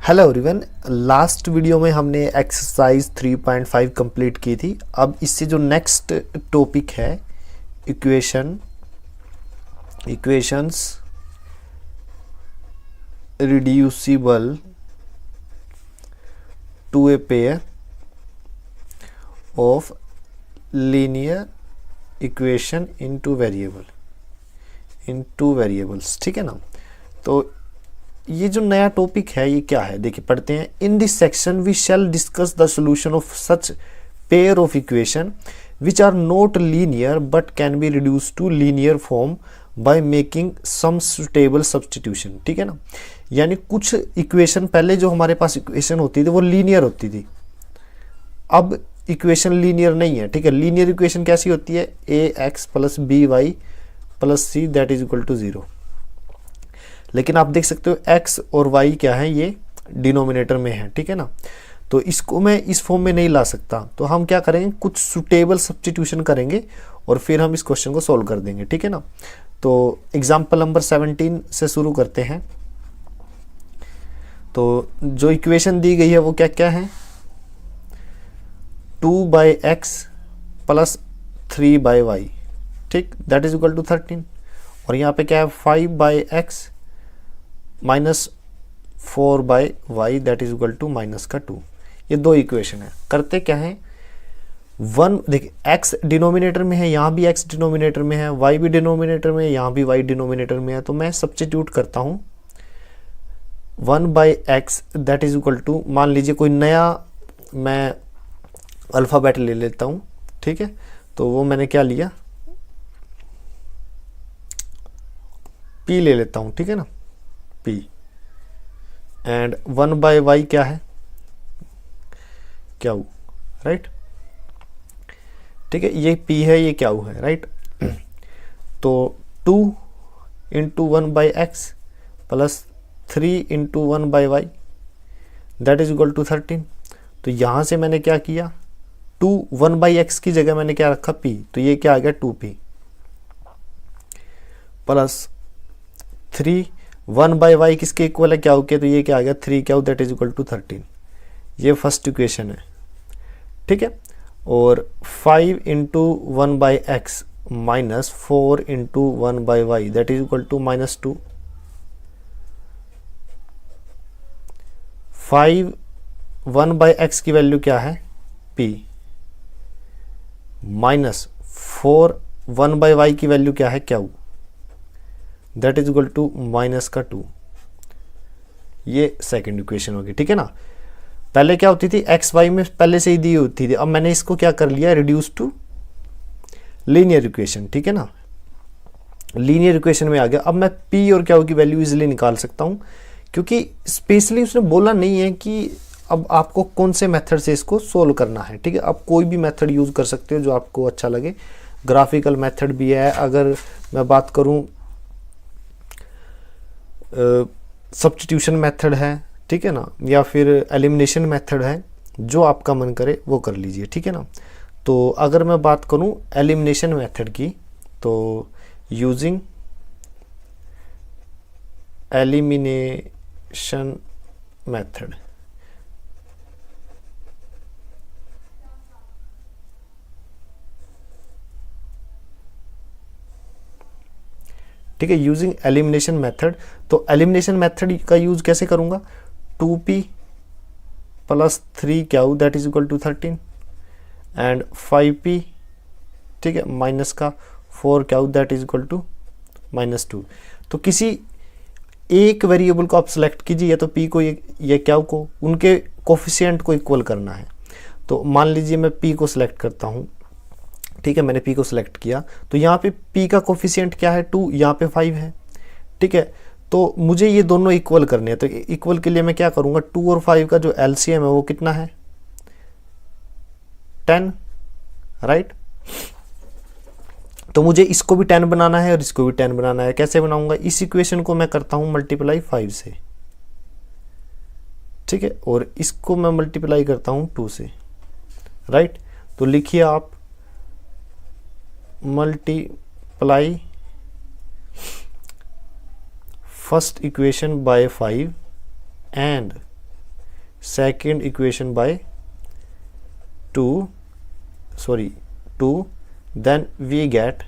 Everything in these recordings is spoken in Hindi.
Hello everyone. लास्ट वीडियो में हमने एक्सरसाइज 3.5 कंप्लीट की थी। अब इससे जो नेक्स्ट टॉपिक है equations reducible to a pair of linear equation in two variables, ठीक है ना। तो ये जो नया टॉपिक है ये क्या है, देखिए पढ़ते हैं। In this section we shall discuss the solution of such pair of equation which are not linear but can be reduce to linear form by making some suitable substitution, ठीक है ना। यानी कुछ इक्वेशन, पहले जो हमारे पास इक्वेशन होती थी वो लीनियर होती थी, अब इक्वेशन लीनियर नहीं है, ठीक है। लीनियर इक्वेशन कैसी होती है? A X plus B Y plus C that is equal to 0। लेकिन आप देख सकते हो x और y क्या है, ये डिनोमिनेटर में है, ठीक है ना। तो इसको मैं इस फॉर्म में नहीं ला सकता, तो हम क्या करेंगे, कुछ सुटेबल सब्स्टिट्यूशन करेंगे और फिर हम इस क्वेश्चन को सॉल्व कर देंगे, ठीक है ना। तो एग्जाम्पल नंबर 17 से शुरू करते हैं। तो जो इक्वेशन दी गई है वो क्या क्या है? 2/x प्लस 3/y, ठीक, दैट इज इक्वल टू 13। और यहाँ पे क्या है? 5/x minus 4/y that is equal to minus का 2। ये दो इक्वेशन है। करते क्या है, वन देखिए x डिनोमिनेटर में है, यहाँ भी x डिनोमिनेटर में है, y भी डिनोमिनेटर में है, यहाँ भी y डिनोमिनेटर में है। तो मैं सब्स्टिट्यूट करता हूँ 1/x that is equal to, मान लीजिए कोई नया मैं अल्फ़ाबेट ले लेता हूँ, ठीक है। तो वो मैंने क्या लिया, p ले लेता हूँ, ठीक है ना, p। एंड 1/y क्या है? क्या, राइट, ठीक है। ये p है, ये क्या है, राइट। तो 2 into 1/x plus 3 into 1/y that is equal to 13। तो यहाँ से मैंने क्या किया, 1/x की जगह मैंने क्या रखा, p। तो ये क्या आ गया, 2p प्लस 3 1/y किसके इक्वल है, क्या हो गया, तो ये क्या आ गया, 3 क्या हो, दैट इज इक्वल टू 13। ये फर्स्ट इक्वेशन है, ठीक है। और 5 into 1/x minus 4 into 1/y that is equal to minus 2। 5 1/x की वैल्यू क्या है, p, माइनस 4 1/y की वैल्यू क्या है, क्या हो, that is equal to minus का 2। ये सेकंड इक्वेशन होगी, ठीक है ना। पहले क्या होती थी, एक्स वाई में पहले से ही दी होती थी, अब मैंने इसको क्या कर लिया, रिड्यूस टू लीनियर इक्वेशन, ठीक है ना। लीनियर इक्वेशन में आ गया। अब मैं पी और क्या की वैल्यू इजिली निकाल सकता हूँ, क्योंकि स्पेशली उसने बोला नहीं है कि अब आपको कौन से मेथड से इसको सोल्व करना है, ठीक है। आप कोई भी मेथड यूज कर सकते हो जो आपको अच्छा लगे। ग्राफिकल मेथड भी है, अगर मैं बात करूँ सब्स्टिट्यूशन मेथड है, ठीक है ना, या फिर एलिमिनेशन मेथड है, जो आपका मन करे वो कर लीजिए, ठीक है ना। तो अगर मैं बात करूं एलिमिनेशन मेथड की, तो यूजिंग एलिमिनेशन मेथड, ठीक है, यूजिंग एलिमिनेशन मेथड। तो एलिमिनेशन मेथड का यूज कैसे करूंगा, 2p प्लस 3 क्या हो, that is equal to 13 and 5p, ठीक है, माइनस का 4 क्या हो, that is equal to minus 2। तो किसी एक वेरिएबल को आप सेलेक्ट कीजिए, या तो p को ये क्या को, उनके कोफिशिएंट को इक्वल करना है। तो मान लीजिए मैं p को सिलेक्ट करता हूँ, ठीक है, मैंने p को सिलेक्ट किया। तो यहाँ पे p का कोफिशिएंट क्या है, 2, यहाँ पे 5 है, ठीक है। तो मुझे ये दोनों इक्वल करने हैं। तो इक्वल के लिए मैं क्या करूँगा, 2 और 5 का जो एलसीएम है वो कितना है, 10, राइट। तो मुझे इसको भी 10 बनाना है और इसको भी 10 बनाना है। कैसे बनाऊंगा, इस इक्वेशन को मैं करता हूँ मल्टीप्लाई 5 से, ठीक है, और इसको मैं मल्टीप्लाई करता हूँ 2 से, राइट। तो लिखिए आप multiply first equation by 5 and second equation by 2, then we get,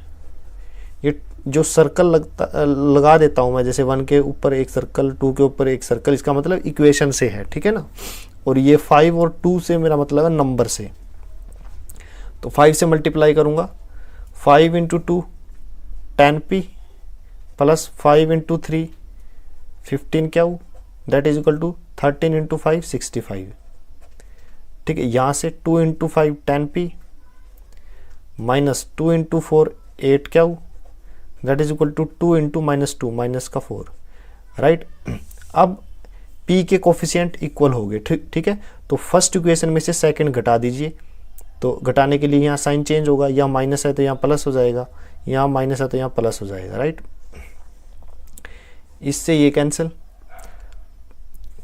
ये जो सर्कल लगा देता हूँ मैं, जैसे 1 के ऊपर एक सर्कल, 2 के ऊपर एक सर्कल, इसका मतलब इक्वेशन से है, ठीक है ना। और ये 5 और 2 से मेरा मतलब है नंबर से। तो 5 से मल्टीप्लाई करूँगा, 5 इंटू 2 10p प्लस 5 इंटू 3 15 क्या हो, that is equal to 13 into 5 65। ठीक है, यहाँ से 2 इंटू 5 10p माइनस 2 इंटू 4 8 क्या हो, that is equal to 2 into -2 minus का 4, राइट। अब p के कोफिशिएंट इक्वल हो गए, ठीक है। तो फर्स्ट इक्वेशन में से सेकंड घटा दीजिए, तो घटाने के लिए यहाँ साइन चेंज होगा, यहाँ माइनस है तो यहाँ प्लस हो जाएगा, यहाँ माइनस है तो यहाँ प्लस हो जाएगा, राइट। इससे ये कैंसिल,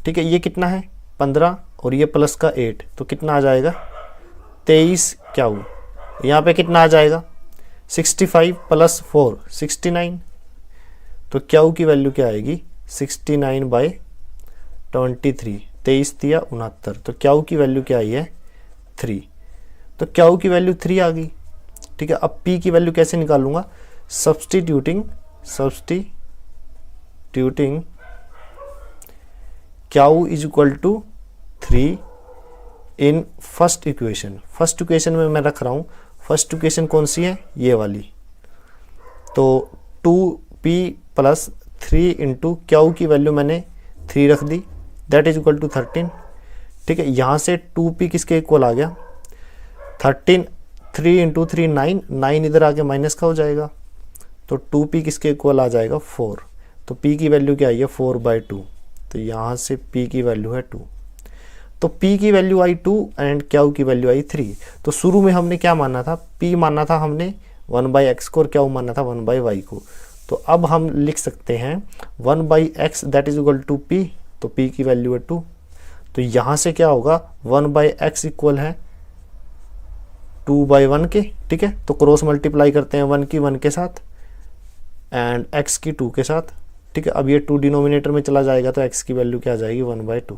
ठीक है। ये कितना है 15 और ये प्लस का 8, तो कितना आ जाएगा 23 क्या हुआ, यहाँ पे कितना आ जाएगा 65 प्लस 4 69, तो क्यू की वैल्यू क्या आएगी 69/23, 23 दिया 69, तो क्यू की वैल्यू क्या आई है 3, तो क्यू की वैल्यू 3 आ गई, ठीक है। अब पी की वैल्यू कैसे निकालूंगा, substituting q is equal to 3 in first equation. First equation में मैं रख रहा हूँ, फर्स्ट इक्वेशन कौन सी है, ये वाली। तो 2p प्लस 3 इंटू क्यू की वैल्यू मैंने 3 रख दी, दैट इज इक्वल टू 13, ठीक है। यहाँ से 2p किसके इक्वल आ गया 13, 3 इंटू 3 9 इधर आके माइनस का हो जाएगा, तो 2p किसके इक्वल आ जाएगा 4, तो p की वैल्यू क्या आई है 4/2, तो यहाँ से p की वैल्यू है 2, तो p की वैल्यू आई 2 एंड q की वैल्यू आई 3। तो शुरू में हमने क्या माना था, p माना था हमने 1/x को और q माना था 1/y को। तो अब हम लिख सकते हैं 1/x that is equal to p, तो p की वैल्यू है 2, तो यहाँ से क्या होगा 1/x इक्वल है 2/1 के, ठीक है। तो क्रॉस मल्टीप्लाई करते हैं 1 की 1 के साथ एंड x की 2 के साथ, ठीक है। अब ये 2 डिनोमिनेटर में चला जाएगा, तो x की वैल्यू क्या आ जाएगी 1/2,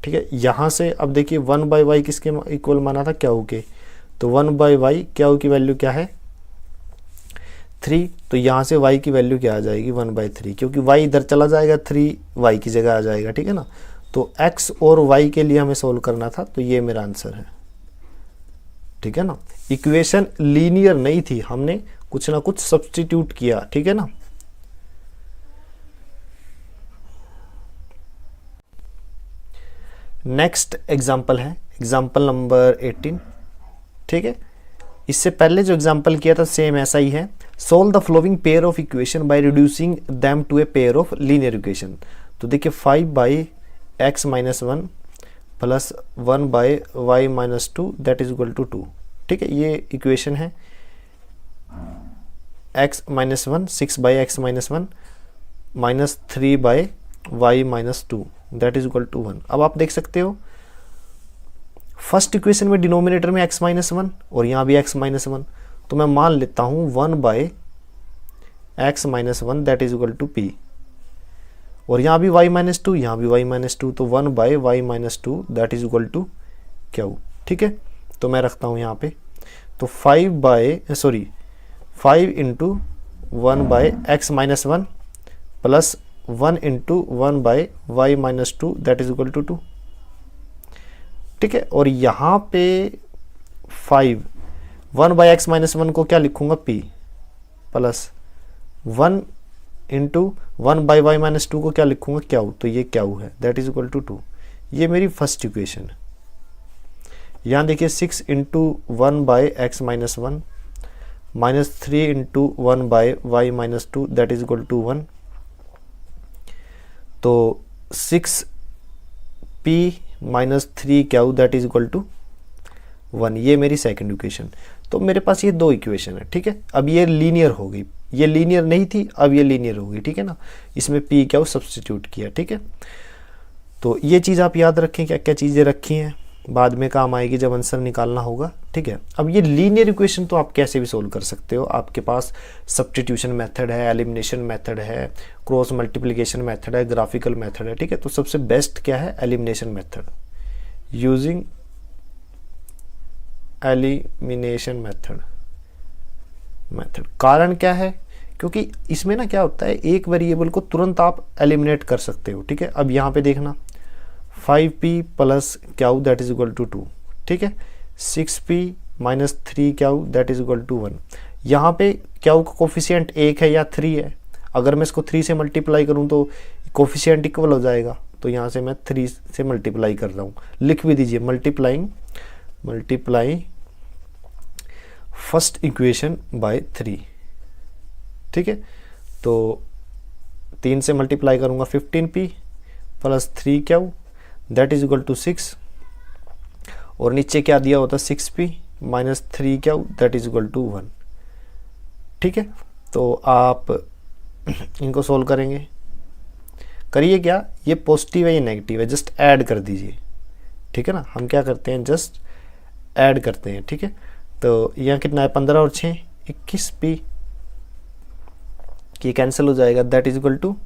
ठीक है। यहाँ से अब देखिए 1/y किसके इक्वल माना था क्यू के, तो 1/y क्यू की वैल्यू क्या है 3, तो यहाँ से y की वैल्यू क्या आ जाएगी 1/3, क्योंकि y इधर चला जाएगा 3y की जगह आ जाएगा, ठीक है ना। तो x और y के लिए हमें सोल्व करना था, तो ये मेरा आंसर है, ठीक है ना। इक्वेशन लीनियर नहीं थी, हमने कुछ ना कुछ सब्स्टिट्यूट किया, ठीक है ना। नेक्स्ट एग्जाम्पल है एग्जाम्पल नंबर 18, ठीक है। इससे पहले जो एग्जाम्पल किया था सेम ऐसा ही है। Solve the following pair of equation by reducing them to a pair of linear equation. तो देखिए 5/x - 1 plus 1/y - 2 that is equal to 2, ठीक है। ये इक्वेशन है x - 1 6/x - 1 minus 3/y - 2 that is equal to 1। अब आप देख सकते हो फर्स्ट इक्वेशन में डिनोमिनेटर में x - 1 और यहाँ भी x - 1, तो मैं मान लेता हूँ 1/x - 1 that is equal to p, और यहाँ भी y - 2 यहाँ भी y - 2, तो 1/y - 2 that is equal to q, ठीक है। तो मैं रखता हूँ यहाँ पे, तो 5 into 1/x - 1 plus 1 into 1/y - 2 that is equal to 2, ठीक है। और यहाँ पे 1/x - 1 को क्या लिखूंगा p प्लस 1 इंटू 1/y - 2 को क्या लिखूंगा q, तो ये q है दैट इज इक्वल टू 2। ये मेरी फर्स्ट इक्वेशन है। यहाँ देखिए 6 into 1/x - 1 minus 3 into 1/y - 2 that is equal to 1, तो 6p minus 3q that is equal to 1। ये मेरी सेकंड इक्वेशन। तो मेरे पास ये दो इक्वेशन है, ठीक है। अब ये लीनियर हो गई, ये लीनियर नहीं थी, अब ये लीनियर हो गई, ठीक है ना। इसमें p क्या सब्स्टिट्यूट किया, ठीक है। तो ये चीज़ आप याद रखें, क्या क्या चीज़ें रखी हैं। बाद में काम आएगी जब आंसर निकालना होगा, ठीक है। अब ये लीनियर इक्वेशन तो आप कैसे भी सोल्व कर सकते हो, आपके पास सब्स्टिट्यूशन मेथड है, एलिमिनेशन मेथड है, क्रॉस मल्टीप्लिकेशन मेथड है, ग्राफिकल मेथड है, ठीक है। तो सबसे बेस्ट क्या है, elimination method, using elimination method. कारण क्या है, क्योंकि इसमें ना क्या होता है, एक वेरिएबल को तुरंत आप एलिमिनेट कर सकते हो, ठीक है। अब यहाँ पे देखना 5p plus Q that is equal to 2, ठीक है। 6p minus 3 Q that is equal to 1। यहाँ पे क्याऊ का कोफिशिएंट 1 है या 3 है, अगर मैं इसको 3 से मल्टीप्लाई करूँ तो कोफिशिएंट इक्वल हो जाएगा, तो यहाँ से मैं 3 से मल्टीप्लाई कर रहा हूँ, लिख भी दीजिए मल्टीप्लाई फर्स्ट इक्वेशन बाय 3, ठीक है। तो 3 से मल्टीप्लाई करूंगा 15p plus 3 Q that is equal to 6, और नीचे क्या दिया होता है 6p minus 3 Q that is equal to 1, ठीक है। तो आप इनको सोल्व करेंगे, करिए क्या, ये पॉजिटिव है ये नेगेटिव है, जस्ट ऐड कर दीजिए, ठीक है ना। हम क्या करते हैं, जस्ट ऐड करते हैं, ठीक है। तो यहाँ कितना है 15 और 6 21p की कैंसिल हो जाएगा, that is equal to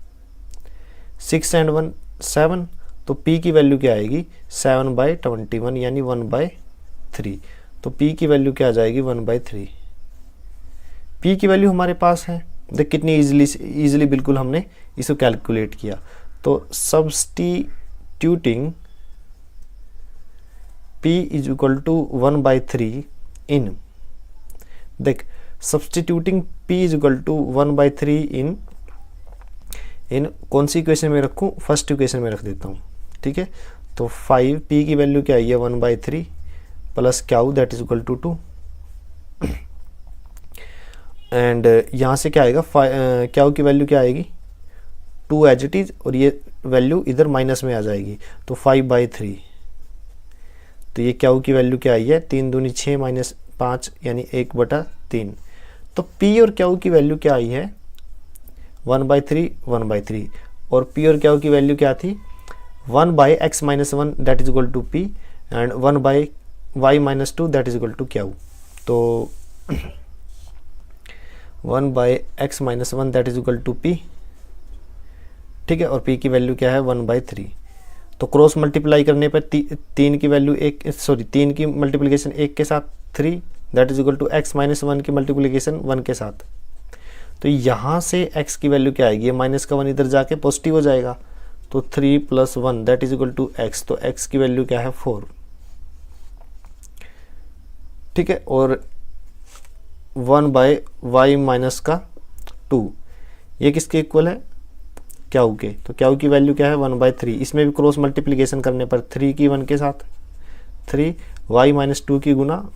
6 and 1 7, तो p की वैल्यू क्या आएगी 7/21 यानी 1/3। तो p की वैल्यू क्या आ जाएगी 1/3। p की वैल्यू हमारे पास है, देख कितनी इजीली बिल्कुल हमने इसको कैलकुलेट किया। तो substituting p is equal to 1/3 in, देख substituting p is equal to 1/3 in कौन सी इक्वेशन में रखूं, फर्स्ट इक्वेशन में रख देता हूं, ठीक है। तो 5p की वैल्यू क्या आई है 1/3 plus Q that is equal to 2, and यहाँ से क्या आएगा क्याऊ की वैल्यू क्या आएगी 2 एज इट इज, और ये वैल्यू इधर माइनस में आ जाएगी, तो 5/3। तो ये क्याऊ की वैल्यू क्या आई है 3 दूनी 6 माइनस 5 यानी 1/3। तो p और क्याऊ की वैल्यू क्या आई है 1/3 और p और क्याऊ की वैल्यू क्या थी 1/x minus 1 that is equal to p and 1/y minus 2 that is equal to Q. तो 1/x minus 1 that is equal to p, ठीक है, और p की वैल्यू क्या है 1/3। तो क्रॉस मल्टीप्लाई करने पर 3 की वैल्यू 3 की मल्टीप्लिकेशन 1 के साथ 3 that is equal to x minus 1 की मल्टीप्लिकेशन 1 के साथ। तो यहाँ से x की वैल्यू क्या आएगी, माइनस का 1 इधर जाके पॉजिटिव हो जाएगा, तो 3 + 1 that is equal to x। तो x की वैल्यू क्या है 4, ठीक है, और 1/y माइनस का 2 ये किसके इक्वल है क्याऊ के। तो क्याऊ की वैल्यू क्या है 1/3। इसमें भी क्रॉस मल्टीप्लिकेशन करने पर 3 की 1 के साथ 3, y माइनस 2 की गुना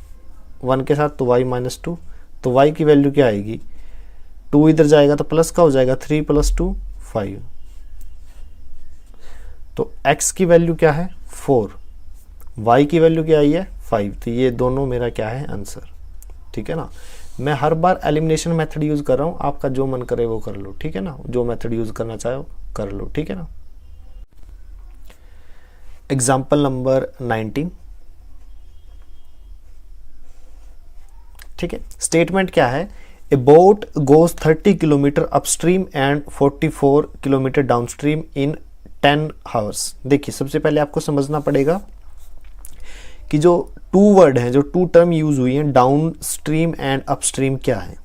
1 के साथ तो y माइनस 2। तो y की वैल्यू क्या आएगी 2 इधर जाएगा तो प्लस का हो जाएगा 3 + 2 5। तो x की वैल्यू क्या है 4, y की वैल्यू क्या आई है 5। तो ये दोनों मेरा क्या है आंसर, ठीक है ना। मैं हर बार एलिमिनेशन मेथड यूज कर रहा हूं, आपका जो मन करे वो कर लो, ठीक है ना, जो मेथड यूज करना चाहो कर लो, ठीक है ना। एग्जाम्पल नंबर 19, ठीक है। स्टेटमेंट क्या है, ए boat goes 30 kilometre upstream and 44 kilometre downstream in 10 hours. देखिए सबसे पहले आपको समझना पड़ेगा कि जो 2 वर्ड हैं, जो 2 टर्म यूज हुई हैं डाउन स्ट्रीम एंड अपस्ट्रीम क्या है,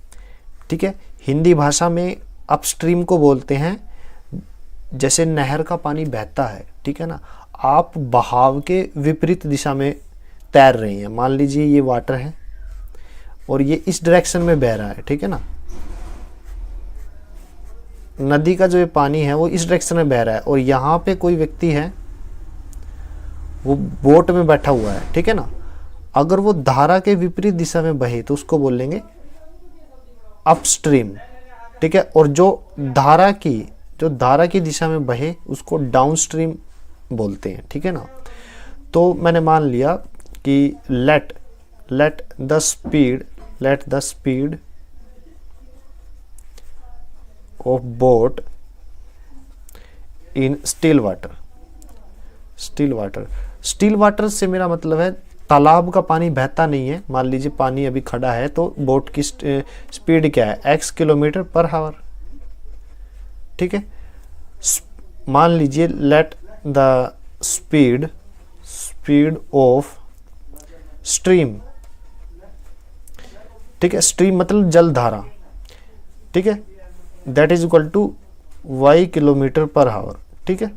ठीक है। हिंदी भाषा में अपस्ट्रीम को बोलते हैं जैसे नहर का पानी बहता है, ठीक है ना, आप बहाव के विपरीत दिशा में तैर रहे हैं। मान लीजिए ये वाटर है और ये इस डायरेक्शन में बह रहा है, ठीक है ना, नदी का जो ये पानी है वो इस डायरेक्शन में बह रहा है और यहाँ पे कोई व्यक्ति है वो बोट में बैठा हुआ है, ठीक है ना। अगर वो धारा के विपरीत दिशा में बहे तो उसको बोलेंगे अपस्ट्रीम, ठीक है, और जो धारा की दिशा में बहे उसको डाउनस्ट्रीम बोलते हैं, ठीक है ना। तो मैंने मान लिया कि late the speed of boat in still water. Still water से मेरा मतलब है तालाब का पानी बहता नहीं है। मान लीजिए पानी अभी खड़ा है तो बोट की स्पीड क्या है, x किलोमीटर पर आवर। ठीक है, मान लीजिए let the speed of stream, ठीक है, स्ट्रीम मतलब जलधारा, ठीक है, that is equal to y kilometre per hour. ठीक है,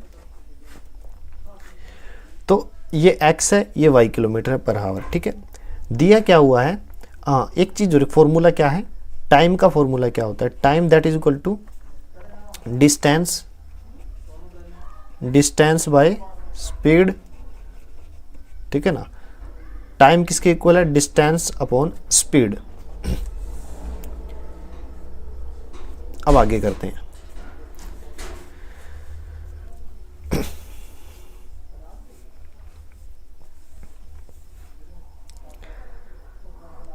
तो ये x है, ये y किलोमीटर पर आवर। ठीक है, दिया क्या हुआ है, हाँ एक चीज और, फॉर्मूला क्या है, टाइम का फॉर्मूला क्या होता है, time that is equal to distance by speed. ठीक है ना, टाइम किसके इक्वल है, डिस्टेंस अपॉन स्पीड। अब आगे करते हैं।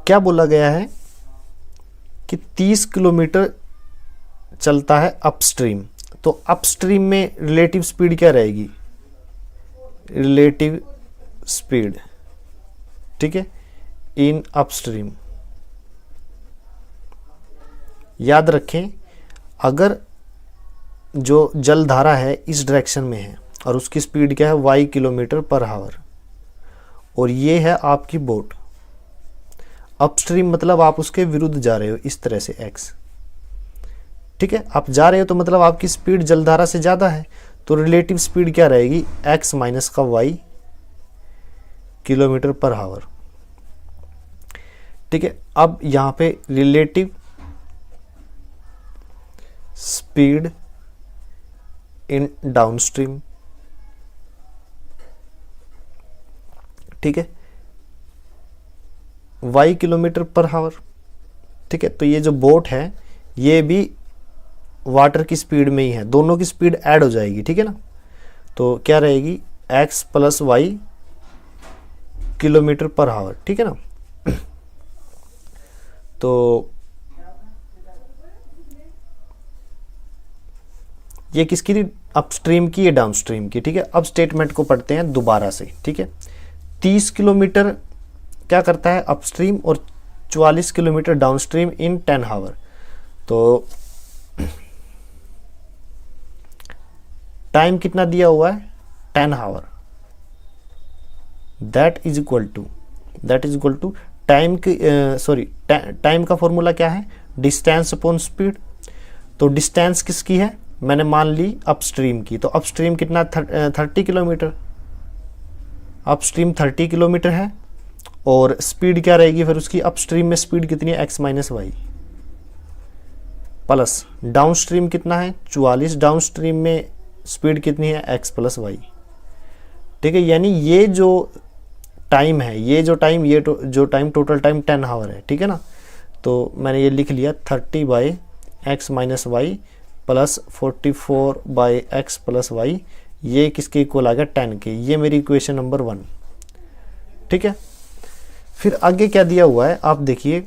क्या बोला गया है कि 30 किलोमीटर चलता है अपस्ट्रीम, तो अपस्ट्रीम में रिलेटिव स्पीड क्या रहेगी, रिलेटिव स्पीड, ठीक है, इन अपस्ट्रीम। याद रखें, अगर जो जलधारा है इस डायरेक्शन में है और उसकी स्पीड क्या है, y किलोमीटर पर आवर, और ये है आपकी बोट। अपस्ट्रीम मतलब आप उसके विरुद्ध जा रहे हो, इस तरह से x। ठीक है, आप जा रहे हो तो मतलब आपकी स्पीड जलधारा से ज्यादा है, तो रिलेटिव स्पीड क्या रहेगी, x माइनस का y किलोमीटर पर आवर। ठीक है, अब यहां पे रिलेटिव स्पीड इन डाउनस्ट्रीम। ठीक है, y किलोमीटर पर आवर। ठीक है, तो ये जो बोट है ये भी वाटर की स्पीड में ही है, दोनों की स्पीड ऐड हो जाएगी। ठीक है ना, तो क्या रहेगी, x plus y kilometre per hour. ठीक है ना, तो ये किसकी थी, अपस्ट्रीम की, ये डाउनस्ट्रीम की। ठीक है, अब स्टेटमेंट को पढ़ते हैं दोबारा से। ठीक है, 30 किलोमीटर क्या करता है अपस्ट्रीम और 44 किलोमीटर डाउनस्ट्रीम इन 10 आवर। तो टाइम कितना दिया हुआ है, 10 hour. That is equal to time की टाइम का फॉर्मूला क्या है, डिस्टेंस अपॉन स्पीड। तो डिस्टेंस किसकी है, मैंने मान ली अपस्ट्रीम की, तो अपस्ट्रीम कितना 30 किलोमीटर, अपस्ट्रीम 30 किलोमीटर है, और स्पीड क्या रहेगी फिर उसकी, अपस्ट्रीम में स्पीड कितनी है, x minus y, plus downstream कितना है 44, डाउनस्ट्रीम में स्पीड कितनी है, x प्लस वाई। ठीक है, यानी ये जो टाइम है, ये जो टाइम टोटल टाइम 10 आवर है। ठीक है ना, तो मैंने ये लिख लिया 30 by x minus y plus 44 by x plus y, ये किसके इक्वल आ गया, 10 के। ये मेरी इक्वेशन नंबर 1। ठीक है, फिर आगे क्या दिया हुआ है आप देखिए,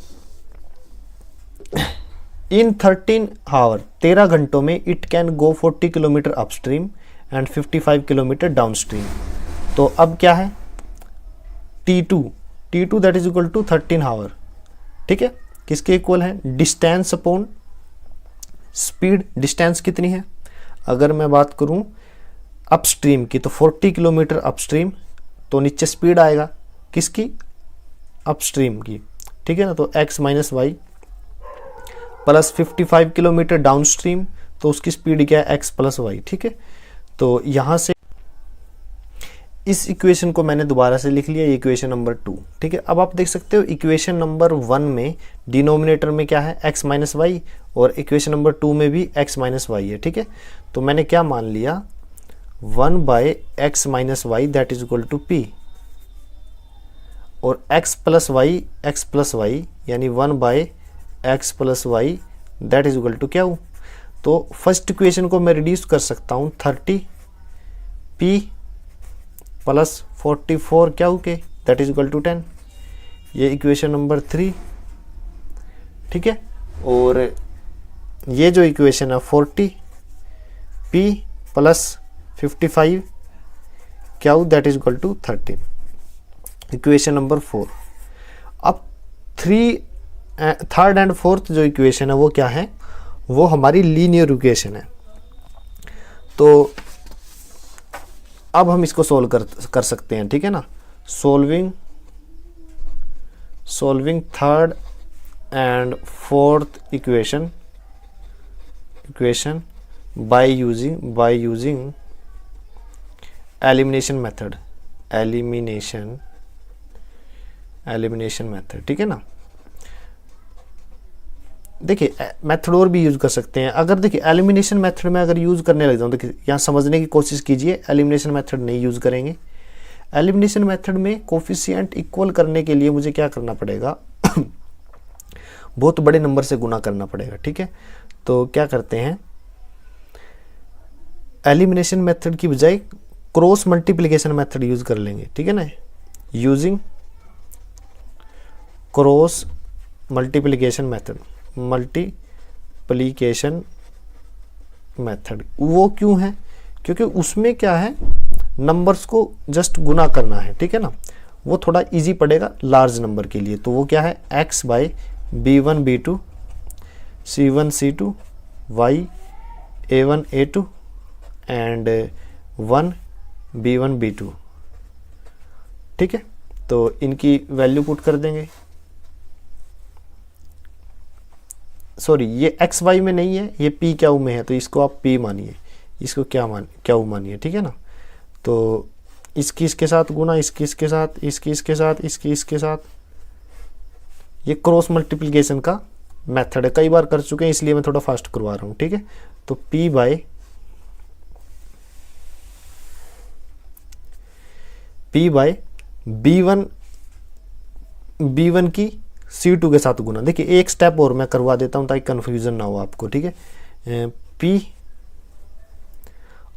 इन 13 आवर 13 घंटों में it can go 40 kilometre upstream and 55 kilometre downstream. तो अब क्या है, T2 that is equal to 13 hour. ठीक है, किसके इक्वल है, डिस्टेंस अपॉन स्पीड। डिस्टेंस कितनी है, अगर मैं बात करूं अपस्ट्रीम की तो 40 किलोमीटर अपस्ट्रीम, तो नीचे स्पीड आएगा किसकी, अपस्ट्रीम की। ठीक है ना, तो x minus y plus 55 kilometre downstream, तो उसकी स्पीड क्या है, x प्लस वाई। ठीक है, तो यहां से इस इक्वेशन को मैंने दोबारा से लिख लिया, इक्वेशन नंबर 2। ठीक है, अब आप देख सकते हो इक्वेशन नंबर 1 में डिनोमिनेटर में क्या है, x माइनस वाई, और इक्वेशन नंबर 2 में भी x माइनस वाई है। ठीक है, तो मैंने क्या मान लिया, 1 by x minus y that is equal to p, और x प्लस वाई यानी 1 by x plus y that is equal to क्या हो। तो फर्स्ट इक्वेशन को मैं रिड्यूस कर सकता हूँ 30 p प्लस 44 क्या हो के दैट इज इक्वल टू 10, ये इक्वेशन नंबर 3। ठीक है, और ये जो इक्वेशन है 40 p plus 55 q that is equal to 13, equation number 4। अब थर्ड एंड फोर्थ जो इक्वेशन है वो क्या है, वो हमारी लीनियर इक्वेशन है। तो अब हम इसको सोल्व कर सकते हैं, ठीक है ना। Solving third and fourth equation by using elimination method, ठीक है ना। देखिए मेथड और भी यूज कर सकते हैं। अगर देखिए एलिमिनेशन मेथड में अगर यूज करने लग जाऊँ, देखिए यहाँ समझने की कोशिश कीजिए, एलिमिनेशन मेथड नहीं यूज करेंगे। एलिमिनेशन मेथड में कोफिशिएंट इक्वल करने के लिए मुझे क्या करना पड़ेगा बहुत बड़े नंबर से गुना करना पड़ेगा, ठीक है। तो क्या करते हैं, एलिमिनेशन मेथड की बजाय क्रॉस मल्टीप्लिकेशन मेथड यूज कर लेंगे, ठीक है ना। यूजिंग क्रॉस मल्टीप्लिकेशन मेथड वो क्यों है, क्योंकि उसमें क्या है, नंबर्स को जस्ट गुना करना है, ठीक है ना। वो थोड़ा इजी पड़ेगा लार्ज नंबर के लिए। तो वो क्या है, x by b1 b2 c1 c2 y a1 a2 and 1 b1 b2, ठीक है। तो इनकी वैल्यू पुट कर देंगे। सॉरी, ये एक्स वाई में नहीं है, ये पी क्यू में है, तो इसको आप पी मानिए, इसको क्यू मानिए, ठीक है ना। तो इसकी इसके साथ गुना, इसकी इसके साथ, इसकी इसके साथ, इसकी इसके साथ, ये क्रॉस मल्टीप्लिकेशन का मेथड है, कई बार कर चुके हैं इसलिए मैं थोड़ा फास्ट करवा रहा हूँ, ठीक है। तो p बाय b1 की C2 के साथ गुना। देखिए एक स्टेप और मैं करवा देता हूँ ताकि कंफ्यूजन ना हो आपको, ठीक है। P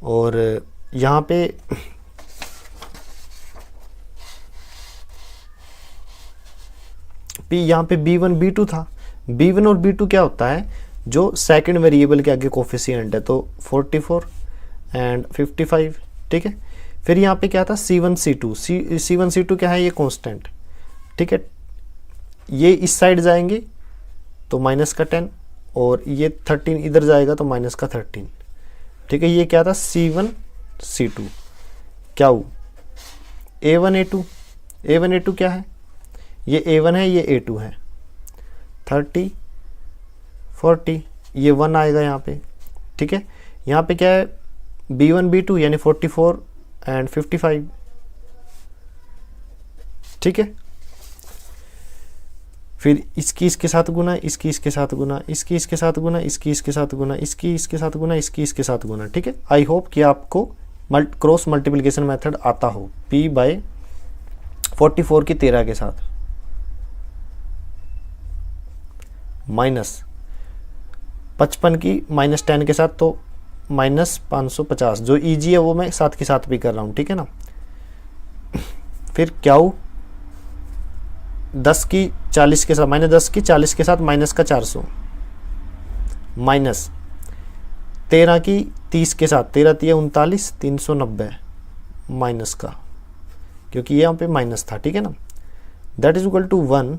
और यहाँ पे यहाँ पे b1 b2 था। b1 और b2 क्या होता है, जो सेकंड वेरिएबल के आगे कोफिशिएंट है, तो 44 एंड 55, ठीक है। फिर यहाँ पे क्या था, c1 c2 क्या है, ये कांस्टेंट, ठीक है। ये इस साइड जाएंगे तो माइनस का 10 और ये 13 इधर जाएगा तो माइनस का 13, ठीक है। ये क्या था, c1 c2 क्या a1 a2 क्या है, ये a1 है, ये a2 है, 30 40, ये 1 आएगा यहाँ पे, ठीक है। यहाँ पे क्या है, b1 b2 यानी 44 एंड 55, ठीक है। फिर इसकी इसके साथ गुना, इसकी इसके साथ गुना, इसकी इसके साथ गुना, इसकी इसके साथ गुना, इसकी इसके साथ गुना, इसकी इसके साथ गुना, ठीक है। आई होप कि आपको क्रॉस मल्टीप्लिकेशन मेथड आता हो। p बाय 44 की 13 के साथ माइनस 55 की माइनस 10 के साथ, तो माइनस 550। जो ईजी है वो मैं साथ के साथ भी कर रहा हूँ, ठीक है ना। फिर क्यू 10 की 40 के साथ, माइनस 10 की 40 के साथ माइनस का 400, माइनस 13 की 30 के साथ, 13 3 39 390 माइनस का, क्योंकि ये यहाँ पे माइनस था, ठीक है ना। दैट इज इक्वल टू 1,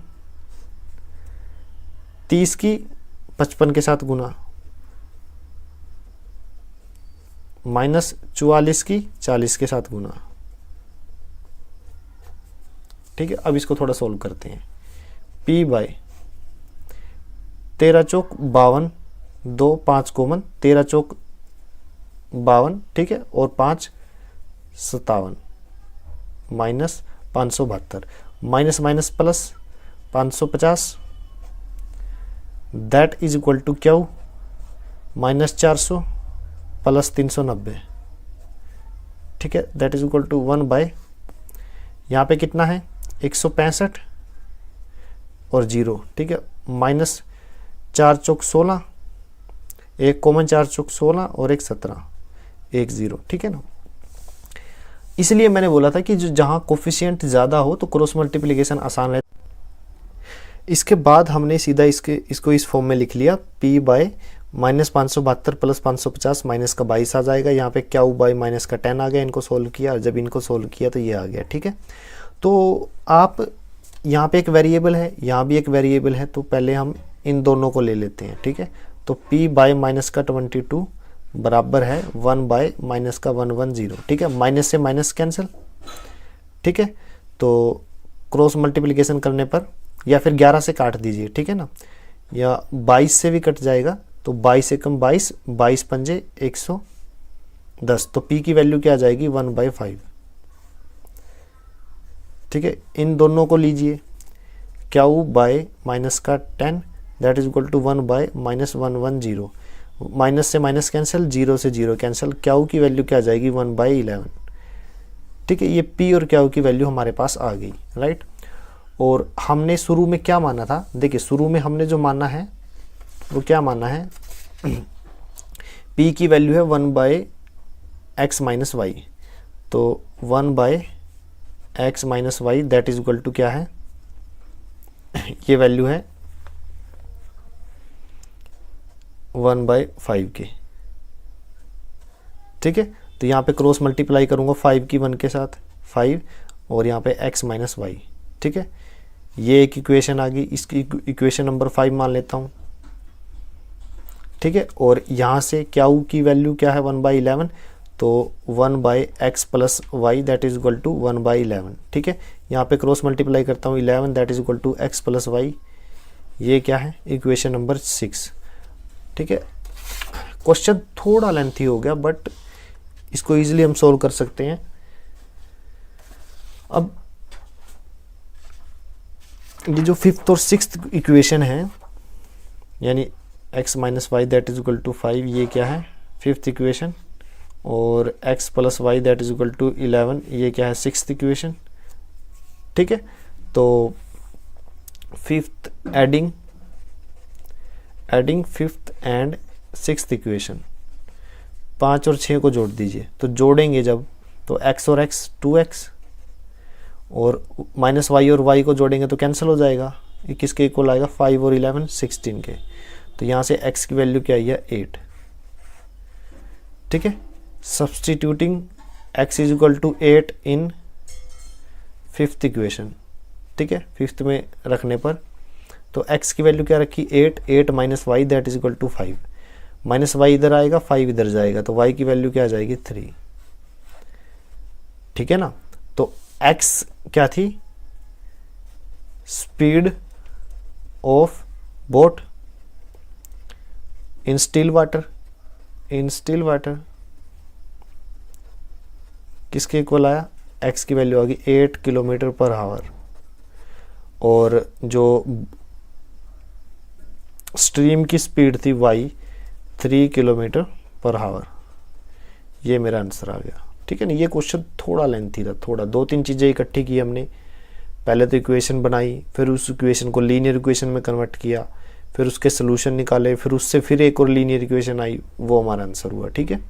30 की 55 के साथ गुना, माइनस 44 की 40 के साथ गुना, ठीक है। अब इसको थोड़ा सोल्व करते हैं। p बाय 13 चौक 52, 2 5 कॉमन, 13 चौक 52, ठीक है, और 5 57, minus 572, minus minus plus 550, that is equal to q minus 400 plus 390, ठीक है। That is equal to 1 by, यहाँ पे कितना है, 165 और 0, ठीक है, माइनस 4 चौक 16, एक कॉमन 4 चौक 16 और एक 17, एक 0, ठीक है ना। इसलिए मैंने बोला था कि जो जहाँ कोफिशिएंट ज़्यादा हो तो क्रॉस मल्टीप्लिकेशन आसान है। इसके बाद हमने सीधा इसको इस फॉर्म में लिख लिया, p बाय -572 प्लस 550 माइनस का 22 आ जाएगा। यहाँ पे क्यू बाई माइनस का 10 आ गया, इनको सोल्व किया, और जब इनको सोल्व किया तो ये आ गया। ठीक है, तो आप यहाँ पे एक वेरिएबल है, यहाँ भी एक वेरिएबल है, तो पहले हम इन दोनों को ले लेते हैं। ठीक है, तो p बाई माइनस का 22 बराबर है 1 बाय माइनस का 110। ठीक है, माइनस से माइनस कैंसिल। ठीक है, तो क्रॉस मल्टीप्लिकेशन करने पर, या फिर 11 से काट दीजिए, ठीक है ना, या 22 से भी कट जाएगा, तो 22 से कम 22, 22 पंजे 110, तो p की वैल्यू क्या आ जाएगी 1/5। ठीक है, इन दोनों को लीजिए, क्यू बाय माइनस का 10 that is equal to 1 by minus 110, minus से माइनस कैंसिल, 0 से 0 कैंसिल, क्यू की वैल्यू क्या आ जाएगी 1/11। ठीक है, ये p और क्यू की वैल्यू हमारे पास आ गई, राइट। और हमने शुरू में क्या माना था, देखिए शुरू में हमने जो माना है वो क्या माना है, p की वैल्यू है 1/x माइनस वाई, तो 1/x minus y that is equal to क्या है, ये वैल्यू है 1/5 के। ठीक है, तो यहाँ पे क्रॉस मल्टीप्लाई करूँगा 5 की 1 के साथ 5, और यहाँ पे x माइनस वाई। ठीक है, ये एक इक्वेशन आ गई, इसकी इक्वेशन नंबर 5 मान लेता हूँ। ठीक है, और यहाँ से क्यू की वैल्यू क्या है 1/11, तो 1/x plus y that is equal to 1/11। ठीक है, यहाँ पे क्रॉस मल्टीप्लाई करता हूँ 11 that is equal to x plus y, ये क्या है इक्वेशन नंबर 6। ठीक है, क्वेश्चन थोड़ा लेंथी हो गया बट इसको इजीली हम सोल्व कर सकते हैं। अब ये जो 5th और 6th इक्वेशन है, यानी x minus y that is equal to 5, ये क्या है 5th इक्वेशन, और x plus y that is equal to 11, ये क्या है 6th इक्वेशन। ठीक है, तो 5th adding 5th and 6th equation, 5 और 6 को जोड़ दीजिए, तो जोड़ेंगे जब तो x और x 2x, और माइनस वाई और y को जोड़ेंगे तो कैंसिल हो जाएगा, ये किसके इक्वल आएगा 5 और 11 16 के, तो यहाँ से x की वैल्यू क्या आई है 8। ठीक है, substituting x is equal to 8 in 5th equation. ठीक है, 5th में रखने पर तो x की वैल्यू क्या रखी 8 minus y that is equal to 5, minus y इधर आएगा 5 इधर जाएगा, तो y की वैल्यू क्या आ जाएगी 3। ठीक है ना, तो x क्या थी, speed of boat in still water, किसके इक्वल आया, x की वैल्यू आ गई 8 किलोमीटर पर आवर, और जो स्ट्रीम की स्पीड थी y 3 किलोमीटर पर आवर। ये मेरा आंसर आ गया। ठीक है ना, ये क्वेश्चन थोड़ा लेंथी था, थोड़ा 2-3 चीज़ें इकट्ठी की हमने, पहले तो इक्वेशन बनाई, फिर उस इक्वेशन को लीनियर इक्वेशन में कन्वर्ट किया, फिर उसके सोल्यूशन निकाले, फिर उससे फिर एक और लीनियर इक्वेशन आई, वो हमारा आंसर हुआ। ठीक है।